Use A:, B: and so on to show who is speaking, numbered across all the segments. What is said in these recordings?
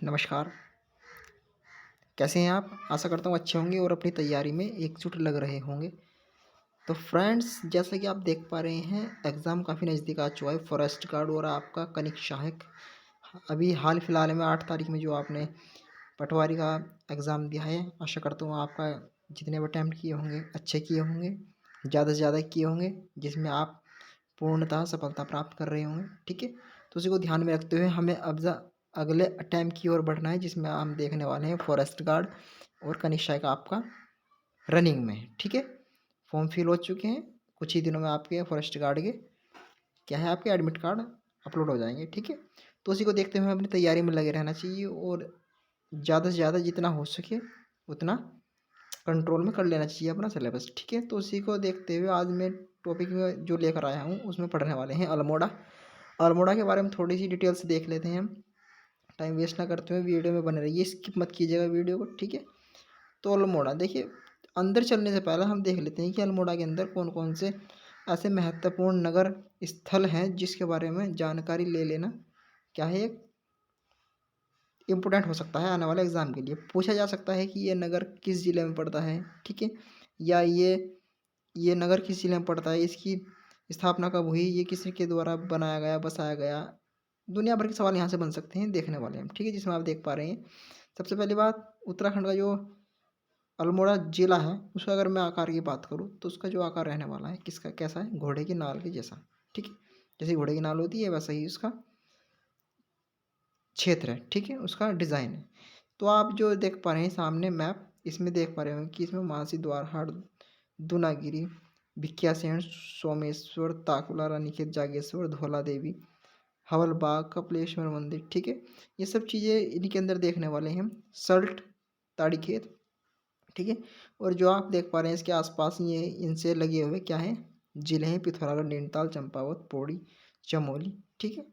A: नमस्कार। कैसे हैं आप? आशा करता हूँ अच्छे होंगे और अपनी तैयारी में एकजुट लग रहे होंगे। तो फ्रेंड्स, जैसा कि आप देख पा रहे हैं, एग्ज़ाम काफ़ी नज़दीक आ चुका है। फॉरेस्ट गार्ड और आपका कनिक सहायक अभी हाल फिलहाल में 8 तारीख में जो आपने पटवारी का एग्ज़ाम दिया है, आशा करता हूँ आपका जितने भी अटेम्प्ट किए होंगे अच्छे किए होंगे, ज़्यादा से ज़्यादा किए होंगे, जिसमें आप पूर्णतः सफलता प्राप्त कर रहे होंगे। ठीक है? तो उसी को ध्यान में रखते हुए हमें अगले अटेम्प्ट की ओर बढ़ना है, जिसमें हम देखने वाले हैं फॉरेस्ट गार्ड और कनिष्ठा का आपका रनिंग में है। ठीक है? फॉर्म फिल हो चुके हैं। कुछ ही दिनों में आपके फॉरेस्ट गार्ड के क्या है, आपके एडमिट कार्ड अपलोड हो जाएंगे। ठीक है? तो उसी को देखते हुए हमें अपनी तैयारी में लगे रहना चाहिए और ज़्यादा से ज़्यादा जितना हो सके उतना कंट्रोल में कर लेना चाहिए अपना सिलेबस। ठीक है? तो उसी को देखते हुए आज मैं टॉपिक में जो लेकर आया हूँ उसमें पढ़ने वाले हैं अल्मोड़ा। अल्मोड़ा के बारे में थोड़ी सी डिटेल से देख लेते हैं हम। टाइम वेस्ट ना करते हुए वीडियो में बने रहिए, स्किप मत कीजिएगा वीडियो को। ठीक है? तो अल्मोड़ा देखिए, अंदर चलने से पहले हम देख लेते हैं कि अल्मोड़ा के अंदर कौन कौन से ऐसे महत्वपूर्ण नगर स्थल हैं जिसके बारे में जानकारी ले लेना क्या है, एक इम्पोर्टेंट हो सकता है। आने वाले एग्जाम के लिए पूछा जा सकता है कि ये नगर किस जिले में पड़ता है। ठीक है? या ये नगर किस जिले में पड़ता है, इसकी स्थापना कब हुई, ये किसी के द्वारा बनाया गया बसाया गया। दुनिया भर के सवाल यहाँ से बन सकते हैं, देखने वाले हैं। ठीक है? जिसमें आप देख पा रहे हैं, सबसे पहली बात, उत्तराखंड का जो अल्मोड़ा जिला है उसका अगर मैं आकार की बात करूँ तो उसका जो आकार रहने वाला है किसका कैसा है, घोड़े की नाल के जैसा। ठीक है? जैसे घोड़े की नाल होती है वैसा ही उसका क्षेत्र है। ठीक है? उसका डिज़ाइन है। तो आप जो देख पा रहे हैं सामने मैप, इसमें देख पा रहे होंगे कि इसमें मानसी द्वारहाट, दूनागिरी, भिकियासेन, सोमेश्वर, ताकुला, रानीखेत, जागेश्वर, धौला देवी, हवलबाग, कपिलेश्वर मंदिर। ठीक है? ये सब चीज़ें इनके अंदर देखने वाले हैं। सल्ट, ताड़ीखेत। ठीक है? और जो आप देख पा रहे हैं इसके आसपास ये इनसे लगे हुए क्या हैं, जिले हैं, पिथौरागढ़, नैनीताल, चंपावत, पौड़ी, चमोली। ठीक है?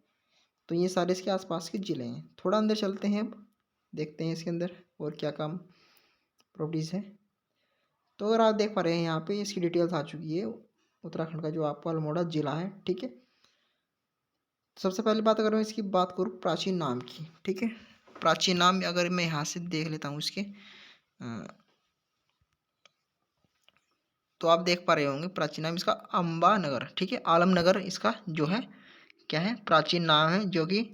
A: तो ये सारे इसके आसपास के ज़िले हैं। थोड़ा अंदर चलते हैं, अब देखते हैं इसके अंदर और क्या काम प्रॉपर्टीज़ है। तो अगर आप देख पा रहे हैं यहाँ पे इसकी डिटेल्स आ चुकी है, उत्तराखंड का जो आपका अल्मोड़ा ज़िला है। ठीक है? सबसे पहली बात अगर मैं इसकी बात करूँ प्राचीन नाम की। ठीक है? प्राचीन नाम अगर मैं यहाँ से देख लेता हूँ इसके, तो आप देख पा रहे होंगे प्राचीन नाम इसका अम्बा नगर। ठीक है? आलमनगर इसका जो है क्या है, प्राचीन नाम है, जो कि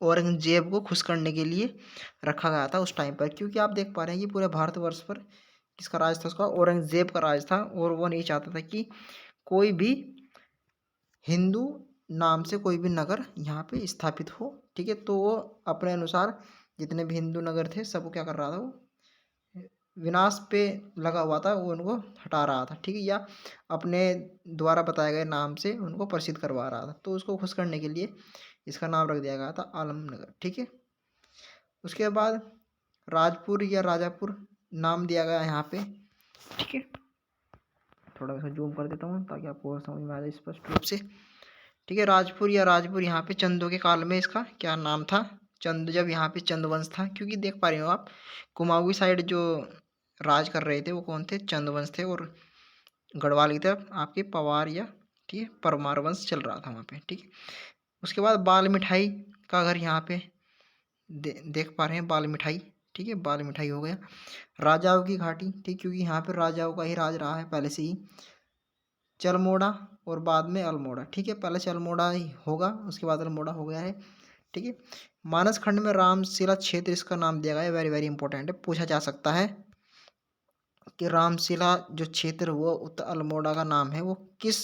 A: औरंगजेब को खुश करने के लिए रखा गया था उस टाइम पर। क्योंकि आप देख पा रहे हैं कि पूरे भारतवर्ष पर किसका राज था, उसका औरंगजेब का राज था। और वो नहीं चाहता था कि कोई भी हिंदू नाम से कोई भी नगर यहाँ पे स्थापित हो। ठीक है? तो वो अपने अनुसार जितने भी हिंदू नगर थे सबको क्या कर रहा था, वो विनाश पे लगा हुआ था, वो उनको हटा रहा था। ठीक है? या अपने द्वारा बताए गए नाम से उनको प्रसिद्ध करवा रहा था। तो उसको खुश करने के लिए इसका नाम रख दिया गया था आलमनगर। ठीक है? उसके बाद राजपुर या राजापुर नाम दिया गया यहाँ पे। ठीक है? थोड़ा सा जूम कर देता हूँ ताकि आपको और समझ में आ जाए स्पष्ट रूप से। ठीक है? राजपुर या राजपुर यहाँ पे चंदों के काल में इसका क्या नाम था, चंद, जब यहाँ पे चंदवंश था। क्योंकि देख पा रहे हो आप, कुमाऊँ साइड जो राज कर रहे थे वो कौन थे, चंदवंश थे। और गढ़वाल की तरफ आपके पवार या ठीक है परमार वंश चल रहा था वहाँ पे। ठीक है? उसके बाद बाल मिठाई का घर यहाँ पे देख पा रहे हैं, बाल मिठाई। ठीक है? बाल मिठाई हो गया। राजाओं की घाटी। ठीक, क्योंकि यहाँ पे राजाओं का ही राज रहा है पहले से ही। चलमोड़ा और बाद में अल्मोड़ा। ठीक है? पहले चलमोड़ा ही होगा, उसके बाद अल्मोड़ा हो गया है। ठीक है? मानस खंड में रामशिला क्षेत्र इसका नाम दिया गया है। वेरी वेरी इंपॉर्टेंट है, पूछा जा सकता है कि रामशिला जो क्षेत्र हुआ उत्तर अल्मोड़ा का नाम है वो किस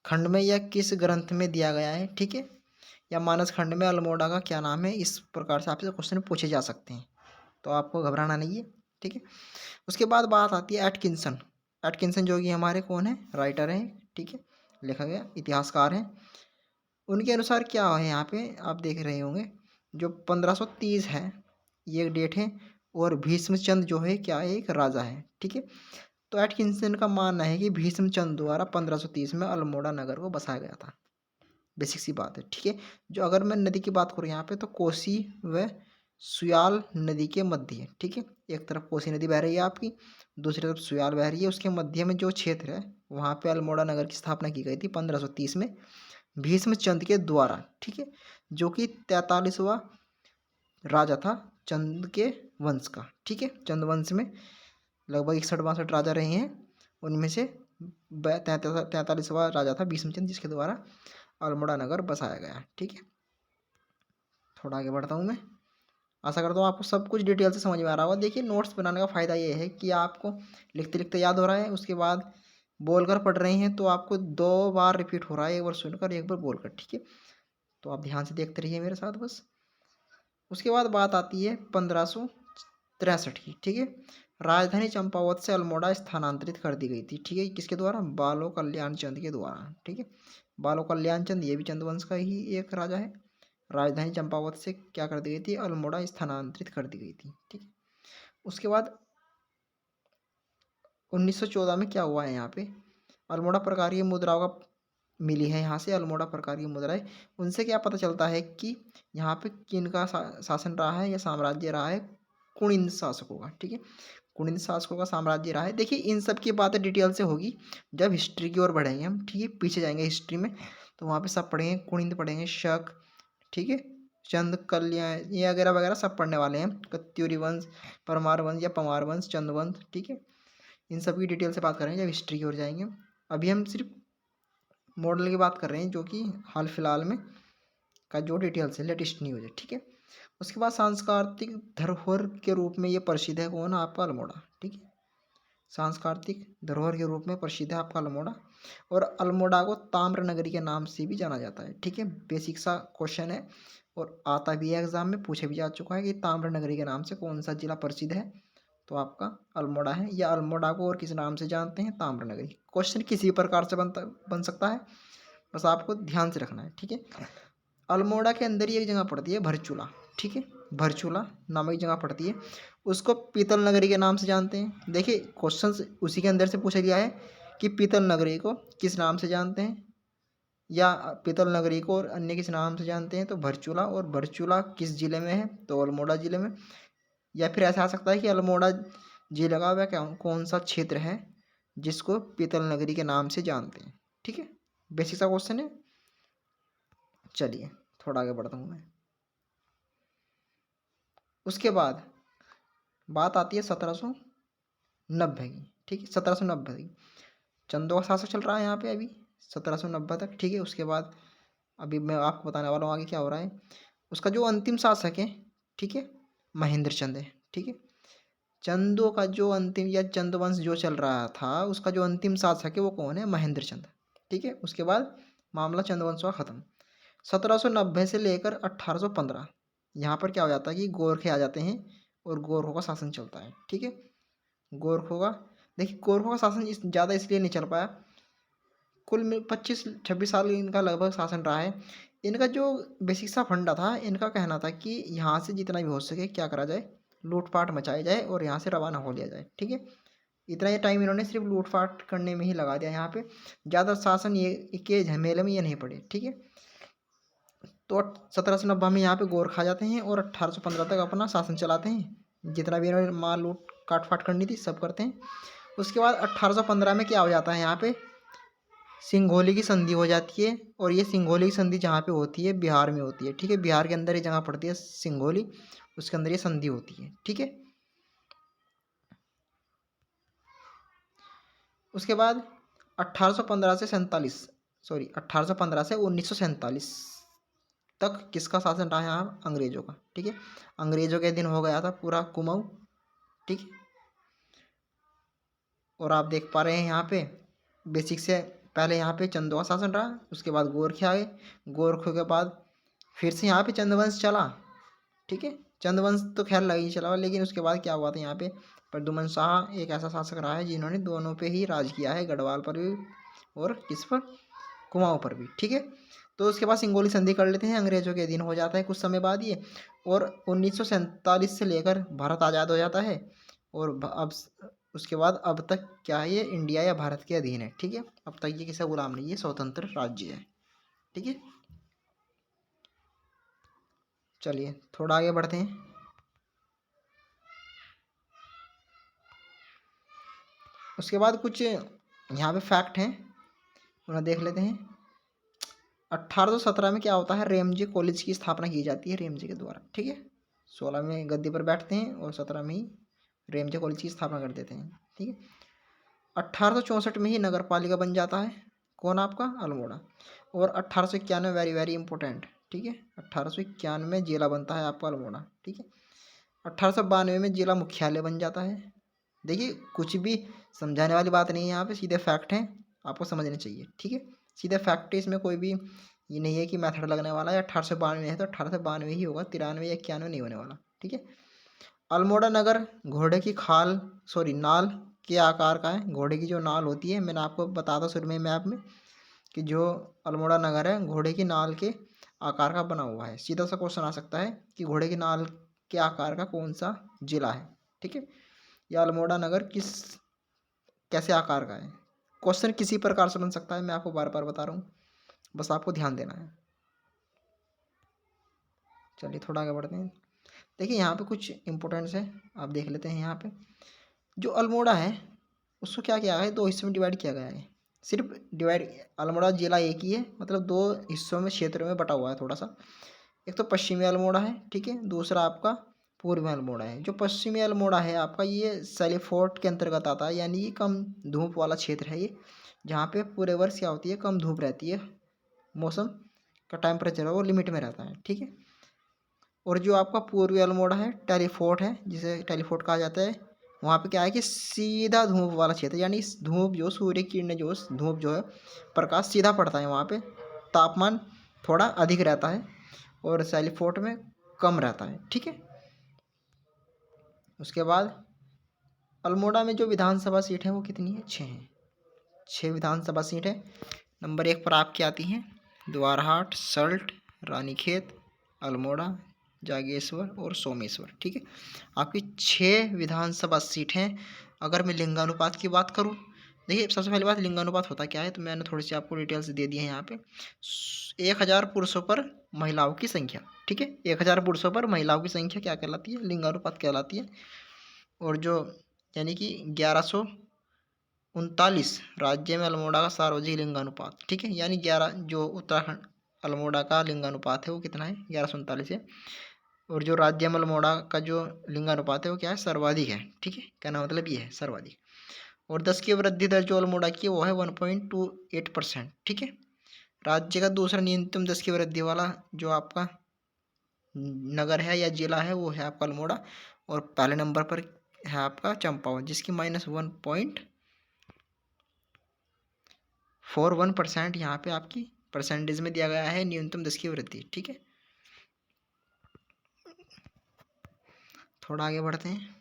A: खंड में या किस ग्रंथ में दिया गया है। ठीक है? या मानस खंड में अल्मोड़ा का क्या नाम है, इस प्रकार से आपसे क्वेश्चन पूछे जा सकते हैं, तो आपको घबराना नहीं है। ठीक है? उसके बाद बात आती है एटकिंसन। एटकिंसन जो कि हमारे कौन है, राइटर हैं। ठीक है? लिखा गया इतिहासकार हैं। उनके अनुसार क्या है, यहाँ पे आप देख रहे होंगे जो 1530 है ये एक डेट है। और भीष्मचंद जो है क्या है, एक राजा है। ठीक है? तो एटकिंसन का मानना है कि भीष्मचंद द्वारा 1530 में अल्मोड़ा नगर को बसाया गया था। बेसिक सी बात है। ठीक है? जो अगर मैं नदी की बात करूँ यहाँ पे, तो कोसी व सुयाल नदी के मध्य है। ठीक है? एक तरफ कोसी नदी बह रही है आपकी, दूसरी तरफ सुयाल बह रही है, उसके मध्य में जो क्षेत्र है वहाँ पे अल्मोड़ा नगर की स्थापना की गई थी 1530 में भीष्मचंद के द्वारा। ठीक है? जो कि 43वां राजा था चंद के वंश का। ठीक है, चंद वंश में लगभग 61-62 राजा रहे हैं, उनमें से 43वां राजा था भीष्मचंद, जिसके द्वारा अल्मोड़ा नगर बसाया गया। ठीक है, थोड़ा आगे बढ़ता हूँ मैं। आशा करता हूँ आपको सब कुछ डिटेल से समझ में आ रहा होगा। देखिए, नोट्स बनाने का फ़ायदा ये है कि आपको लिखते लिखते याद हो रहा है, उसके बाद बोलकर पढ़ रहे हैं तो आपको 2 बार रिपीट हो रहा है, एक बार सुनकर एक बार बोलकर। ठीक है, तो आप ध्यान से देखते रहिए मेरे साथ बस। उसके बाद बात आती है 1563 की। ठीक है, राजधानी चंपावत से अल्मोड़ा स्थानांतरित कर दी गई थी। ठीक है, किसके द्वारा? बालो कल्याण चंद के द्वारा। ठीक है, बालो कल्याण चंद ये भी चंद्रवंश का ही एक राजा है। राजधानी चंपावत से क्या कर दी गई थी? अल्मोड़ा स्थानांतरित कर दी गई थी। ठीक है, उसके बाद 1914 में क्या हुआ है? यहाँ पे अल्मोड़ा प्रकार की मुद्राओं का मिली है, यहाँ से अल्मोड़ा प्रकार की मुद्राएं। उनसे क्या पता चलता है कि यहाँ पे किन का शासन रहा है या साम्राज्य रहा है? कुणिंद शासकों का। ठीक है, कुणिंद शासकों का साम्राज्य रहा है। देखिए, इन सब की बातें डिटेल से होगी जब हिस्ट्री की ओर बढ़ेंगे हम। ठीक है, पीछे जाएंगे हिस्ट्री में तो वहाँ पे सब पढ़ेंगे, कुणिंद पढ़ेंगे, शक, ठीक है, चंद, कल्याण, ये वगैरह वगैरह सब पढ़ने वाले हैं। कत्यूरी वंश, परमार वंश या पवार वंश, चंद। ठीक है, इन सब की डिटेल से बात करेंगे जब हिस्ट्री की ओर जाएंगे। अभी हम सिर्फ मॉडल की बात कर रहे हैं, जो कि हाल फिलहाल में का जो डिटेल्स है, लेटेस्ट न्यूज़ है। ठीक है, उसके बाद सांस्कृतिक धरोहर के रूप में ये प्रसिद्ध है कौन? आपका अल्मोड़ा। ठीक है, सांस्कृतिक धरोहर के रूप में प्रसिद्ध है आपका अल्मोड़ा। और अल्मोड़ा को ताम्र नगरी के नाम से भी जाना जाता है। ठीक है, बेसिक सा क्वेश्चन है और आता भी है एग्जाम में, पूछे भी जा चुका है कि ताम्र नगरी के नाम से कौन सा जिला प्रसिद्ध है? तो आपका अल्मोड़ा है। या अल्मोड़ा को और किस नाम से जानते हैं? ताम्र नगरी। क्वेश्चन किसी भी प्रकार से बन सकता है, बस आपको ध्यान से रखना है। ठीक है, अल्मोड़ा के अंदर ही एक जगह पड़ती है भरचूला। ठीक है, भरचूला नामक जगह पड़ती है, उसको पीतल नगरी के नाम से जानते हैं। देखिए, क्वेश्चन उसी के अंदर से पूछा गया है कि पीतल नगरी को किस नाम से जानते हैं, या पीतल नगरी को और अन्य किस नाम से जानते हैं? तो भरचूला। और भरचूला किस जिले में है? तो अल्मोड़ा जिले में। या फिर ऐसा आ सकता है कि अल्मोड़ा जिले का वह कौन सा क्षेत्र है जिसको पीतल नगरी के नाम से जानते हैं? ठीक है, बेसिक सा क्वेश्चन है। चलिए थोड़ा आगे बढ़ता हूँ मैं। उसके बाद बात आती है 1790 की। ठीक है, 1790 की चंदों का शासक चल रहा है यहाँ पे अभी 1790 तक। ठीक है, उसके बाद अभी मैं आपको बताने वाला हूँ आगे क्या हो रहा है। उसका जो अंतिम शासक है, ठीक है, महेंद्र चंद है। ठीक है, चंदों का जो अंतिम या चंदवंश जो चल रहा था उसका जो अंतिम शासक है वो कौन है? महेंद्र चंद। ठीक है, उसके बाद मामला चंदवंश का खत्म। 1790 से लेकर 1815 यहाँ पर क्या हो जाता है कि गोरखे आ जाते हैं और गोरखों का शासन चलता है। ठीक है, गोरखों का, देखिए गोरखों का शासन ज़्यादा इसलिए नहीं चल पाया, कुल में 25-26 साल इनका लगभग शासन रहा है। इनका जो बेसिक सा फंडा था, इनका कहना था कि यहाँ से जितना भी हो सके क्या करा जाए, लूटपाट मचाई जाए और यहाँ से रवाना हो लिया जाए। ठीक है, इतना ये टाइम इन्होंने सिर्फ लूटपाट करने में ही लगा दिया। यहाँ पे ज़्यादा शासन ये के झमेले में ये नहीं पड़े। ठीक है, तो 1790 में यहाँ पे गोरखा जाते हैं और 1815 तक अपना शासन चलाते हैं। जितना भी इन्होंने माल लूट काट फाट करनी थी सब करते हैं। उसके बाद 1815 में क्या हो जाता है? यहाँ पे सिंघोली की संधि हो जाती है। और ये सिंघोली की संधि जहाँ पे होती है बिहार में होती है। ठीक है, बिहार के अंदर ये जगह पड़ती है सिंघोली, उसके अंदर ये संधि होती है। ठीक है, उसके बाद 1815 से 1947 तक किसका शासन रहा है? यहाँ अंग्रेजों का। ठीक है, अंग्रेजों के दिन हो गया था पूरा कुमाऊँ। ठीक है, और आप देख पा रहे हैं यहाँ पे बेसिक से पहले यहाँ पे चंदों का शासन रहा, उसके बाद गोरखे आए, गोरखों के बाद फिर से यहाँ पे चंद्रवंश चला। ठीक है, चंद्रवंश तो खैर लग ही चला, लेकिन उसके बाद क्या हुआ था? यहाँ पे प्रद्युमन शाह एक ऐसा शासक रहा है जिन्होंने दोनों पे ही राज किया है, गढ़वाल पर भी और किस पर? कुमाऊँ पर भी। ठीक है, तो उसके बाद सिंगोली संधि कर लेते हैं, अंग्रेजों के अधीन हो जाता है कुछ समय बाद ये। और 1947 से लेकर भारत आज़ाद हो जाता है। और अब उसके बाद अब तक क्या है? ये इंडिया या भारत के अधीन है। ठीक है, अब तक ये किसी गुलाम नहीं है, स्वतंत्र राज्य है। ठीक है, चलिए थोड़ा आगे बढ़ते हैं। उसके बाद कुछ यहाँ पे फैक्ट हैं, उन्हें देख लेते हैं। 1817 में क्या होता है? रेमजे कॉलेज की स्थापना की जाती है रेमजे के द्वारा। ठीक है, 16 में गद्दी पर बैठते हैं और 17 में ही रेमजे कॉलेज की स्थापना कर देते हैं। ठीक है, 1864 में ही नगर पालिका बन जाता है कौन, आपका अल्मोड़ा। और 1891, वेरी वेरी इंपॉर्टेंट, ठीक है, 1891 में जिला बनता है आपका अल्मोड़ा। ठीक है, 1892 में जिला मुख्यालय बन जाता है। देखिए कुछ भी समझाने वाली बात नहीं है यहाँ पे, सीधे फैक्ट हैं, आपको समझने चाहिए। ठीक है, सीधे फैक्ट है, इसमें कोई भी ये नहीं है कि मेथड लगने वाला है। 1892 है तो 1892 ही होगा, 93 या 91 नहीं होने वाला। ठीक है, अल्मोड़ा नगर घोड़े की नाल के आकार का है। घोड़े की जो नाल होती है, मैंने आपको बताया था शुरू में मैप में कि जो अल्मोड़ा नगर है घोड़े की नाल के आकार का बना हुआ है। सीधा सा क्वेश्चन आ सकता है कि घोड़े की नाल के आकार का कौन सा जिला है। ठीक है, या अल्मोड़ा नगर कैसे आकार का है। क्वेश्चन किसी प्रकार से बन सकता है, मैं आपको बार बार बता रहा हूँ, बस आपको ध्यान देना है। चलिए थोड़ा आगे बढ़ते हैं। देखिए यहाँ पे कुछ इंपॉर्टेंस है, आप देख लेते हैं। यहाँ पे जो अल्मोड़ा है उसको क्या किया गया है, 2 हिस्सों में डिवाइड किया गया है। सिर्फ डिवाइड, अल्मोड़ा जिला एक ही है, मतलब 2 हिस्सों में, क्षेत्र में बटा हुआ है थोड़ा सा। एक तो पश्चिमी अल्मोड़ा है, ठीक है, दूसरा आपका पूर्वी अल्मोड़ा है। जो पश्चिमी अल्मोड़ा है आपका, ये सैलीफोर्ट के अंतर्गत आता है, यानी ये कम धूप वाला क्षेत्र है ये, जहाँ पे पूरे वर्ष क्या होती है, कम धूप रहती है, मौसम का टेम्परेचर है वो लिमिट में रहता है। ठीक है, और जो आपका पूर्वी अल्मोड़ा है, टेलीफोर्ट है, जिसे टेलीफोर्ट कहा जाता है, वहाँ पे क्या है कि सीधा धूप वाला क्षेत्र, यानी धूप जो सूर्य किरणें जो धूप जो है प्रकाश सीधा पड़ता है वहाँ पे, तापमान थोड़ा अधिक रहता है, और सैलीफोर्ट में कम रहता है। ठीक है, उसके बाद अल्मोड़ा में जो विधानसभा सीट है वो कितनी है, 6 हैं। 6 विधानसभा सीट है। नंबर 1 पर आपकी आती हैं द्वारहाट, सल्ट, रानीखेत, अल्मोड़ा, जागेश्वर और सोमेश्वर। ठीक है, आपकी 6 विधानसभा सीट हैं। अगर मैं लिंगानुपात की बात करूं, देखिए सबसे पहली बात लिंगानुपात होता क्या है, तो मैंने थोड़ी सी आपको डिटेल्स दे दी है यहाँ पे। 1000 पुरुषों पर महिलाओं की संख्या, ठीक है, 1000 पुरुषों पर महिलाओं की संख्या क्या कहलाती है, लिंगानुपात कहलाती है। और जो यानी कि 1139 राज्य में अल्मोड़ा का सार्वजनिक लिंगानुपात, ठीक है, यानी 11 जो उत्तराखंड अल्मोड़ा का लिंगानुपात है वो कितना है, 1139 है। और जो राज्य में अल्मोड़ा का जो लिंगानुपात है वो क्या है, सर्वाधिक है। ठीक है, कहना मतलब ये है सर्वाधिक। और 10 की वृद्धि दर जो अल्मोड़ा की है वो है 1.28%। ठीक है, राज्य का दूसरा न्यूनतम 10 की वृद्धि वाला जो आपका नगर है या जिला है वो है आपका अल्मोड़ा। और पहले नंबर पर है आपका चंपावत, जिसकी -1.41% यहाँ पे आपकी परसेंटेज में दिया गया है न्यूनतम 10 की वृद्धि। ठीक है, थोड़ा आगे बढ़ते हैं।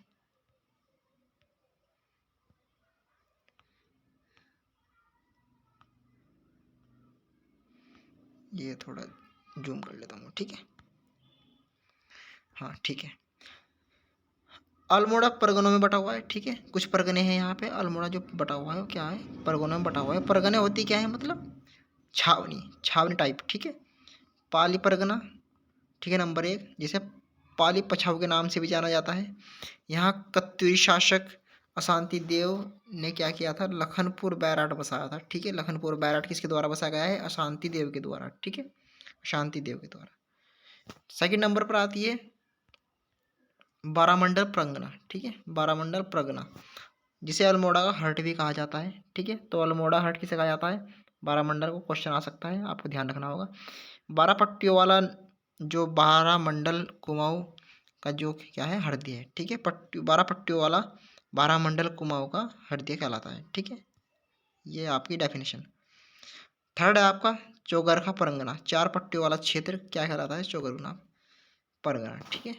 A: ये थोड़ा जूम कर लेता हूँ, ठीक है, हाँ ठीक है। अल्मोड़ा परगनों में बटा हुआ है। ठीक है, कुछ परगने हैं यहाँ पे। अल्मोड़ा जो बटा हुआ है वो क्या है, परगनों में बटा हुआ है। परगने होती क्या है, मतलब छावनी, छावनी टाइप। ठीक है, पाली परगना, ठीक है, नंबर 1, जिसे पाली पछाऊ के नाम से भी जाना जाता है। यहाँ कत्यूरी शासक अशांति देव ने क्या किया था, लखनपुर बैराट बसाया था। ठीक है, लखनपुर बैराट किसके द्वारा बसाया गया है, अशांति देव के द्वारा। ठीक है, अशांति देव के द्वारा। सेकंड नंबर पर आती है बारामंडल परगना। ठीक है, बारामंडल परगना, जिसे अल्मोड़ा का हर्ट भी कहा जाता है। ठीक है, तो अल्मोड़ा हर्ट किसे कहा जाता है, बारामंडल को क्वेश्चन आ सकता है, आपको ध्यान रखना होगा। 12 पट्टियों वाला जो बारामंडल कुमाऊं का जो क्या है, हृदय है। ठीक है, 12 पट्टियों वाला बारामंडल कुमाऊं का हृदय कहलाता है। ठीक है, ये आपकी डेफिनेशन। थर्ड है आपका चौगरखा परगना, 4 पट्टियों वाला क्षेत्र क्या कहलाता है, चौगरखा परगना। ठीक है,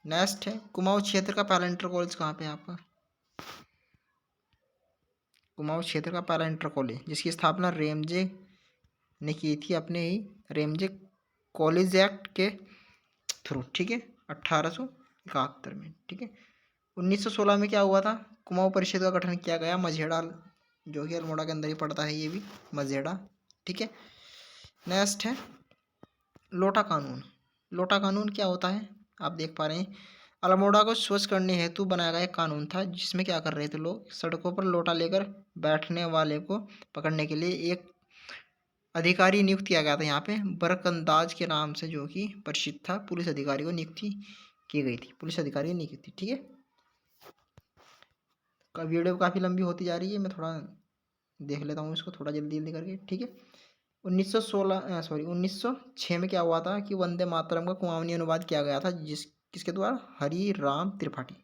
A: नेक्स्ट है कुमाऊं क्षेत्र का पहला इंटर कॉलेज कहाँ पे है आपका, कुमाऊं क्षेत्र का पहला इंटर कॉलेज जिसकी स्थापना रेमजे ने की थी अपने ही रेमजे कॉलेज एक्ट के थ्रू। ठीक है, 1871 में। ठीक है, 1916 में क्या हुआ था, कुमाऊं परिषद का गठन किया गया। मझेड़ा जो कि अल्मोड़ा के अंदर ही पड़ता है, ये भी मझेड़ा। ठीक है, नेक्स्ट है लोटा कानून। लोटा कानून क्या होता है, आप देख पा रहे हैं, अल्मोड़ा को स्वच्छ करने हेतु बनाया गया एक कानून था, जिसमें क्या कर रहे थे लोग, सड़कों पर लोटा लेकर बैठने वाले को पकड़ने के लिए एक अधिकारी नियुक्त किया गया था यहाँ पे बरकंदाज के नाम से, जो कि प्रसिद्ध था। पुलिस अधिकारी को नियुक्ति की गई थी, पुलिस अधिकारी की नियुक्ति। ठीक है, वीडियो काफ़ी लंबी होती जा रही है, मैं थोड़ा देख लेता हूँ इसको थोड़ा जल्दी जल्दी करके। ठीक है, 1906 में क्या हुआ था कि वंदे मातरम का कुमाऊनी अनुवाद किया गया था, किसके द्वारा? हरि राम त्रिपाठी।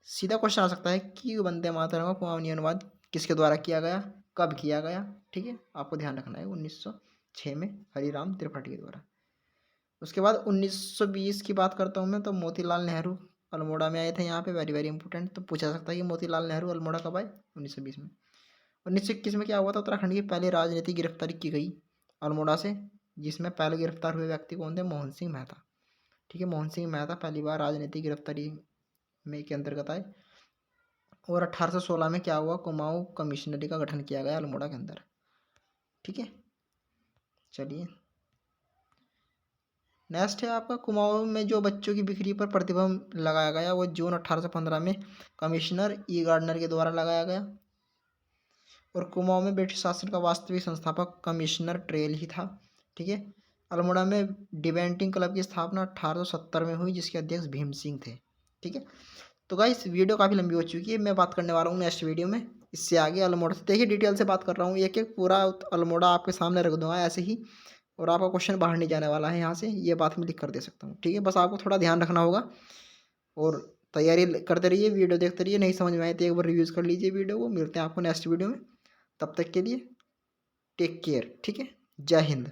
A: सीधा क्वेश्चन आ सकता है कि वंदे मातरम का कुमाऊनी अनुवाद किसके द्वारा किया गया, कब किया गया? ठीक है, आपको ध्यान रखना है 1906 में हरिराम त्रिपाठी के द्वारा। उसके बाद 1920 की बात करता हूँ मैं, तो मोतीलाल नेहरू अल्मोड़ा में आए थे यहाँ पे, वेरी वेरी इंपॉर्टेंट। तो पूछा जा सकता है कि मोतीलाल नेहरू अल्मोड़ा कब आए? 1920 में। 1921 में क्या हुआ था? उत्तराखंड की पहली राजनीतिक गिरफ्तारी की गई अल्मोड़ा से, जिसमें पहले गिरफ्तार हुए व्यक्ति कौन थे? मोहन सिंह मेहता। ठीक है, मोहन सिंह मेहता पहली बार राजनीतिक गिरफ्तारी में के अंतर्गत आए। और 1816 में क्या हुआ? कुमाऊं कमिश्नरी का गठन किया गया अल्मोड़ा के अंदर। ठीक है, चलिए नेक्स्ट है आपका कुमाऊं में जो बच्चों की बिक्री पर प्रतिबंध लगाया गया, वो जून 1815 में कमिश्नर ई गार्डनर के द्वारा लगाया गया। और कुमाऊं में ब्रिटिश शासन का वास्तविक संस्थापक कमिश्नर ट्रेल ही था। ठीक है, अल्मोड़ा में डिबेंटिंग क्लब की स्थापना 1870 में हुई, जिसके अध्यक्ष भीम सिंह थे। ठीक है, तो गाइस वीडियो काफ़ी लंबी हो चुकी है, मैं बात करने वाला हूँ नेक्स्ट वीडियो में इससे आगे अल्मोड़ा से। देखिए डिटेल से बात कर रहा हूँ, एक एक पूरा अल्मोड़ा आपके सामने रख दूंगा ऐसे ही, और आपका क्वेश्चन बाहर नहीं जाने वाला है यहाँ से, ये बात मैं लिख कर दे सकता हूँ। ठीक है, बस आपको थोड़ा ध्यान रखना होगा और तैयारी करते रहिए, वीडियो देखते रहिए। नहीं समझ में आए तो एक बार रिव्यूज़ कर लीजिए वीडियो को। मिलते हैं आपको नेक्स्ट वीडियो में, तब तक के लिए टेक केयर। ठीक है, जय हिंद।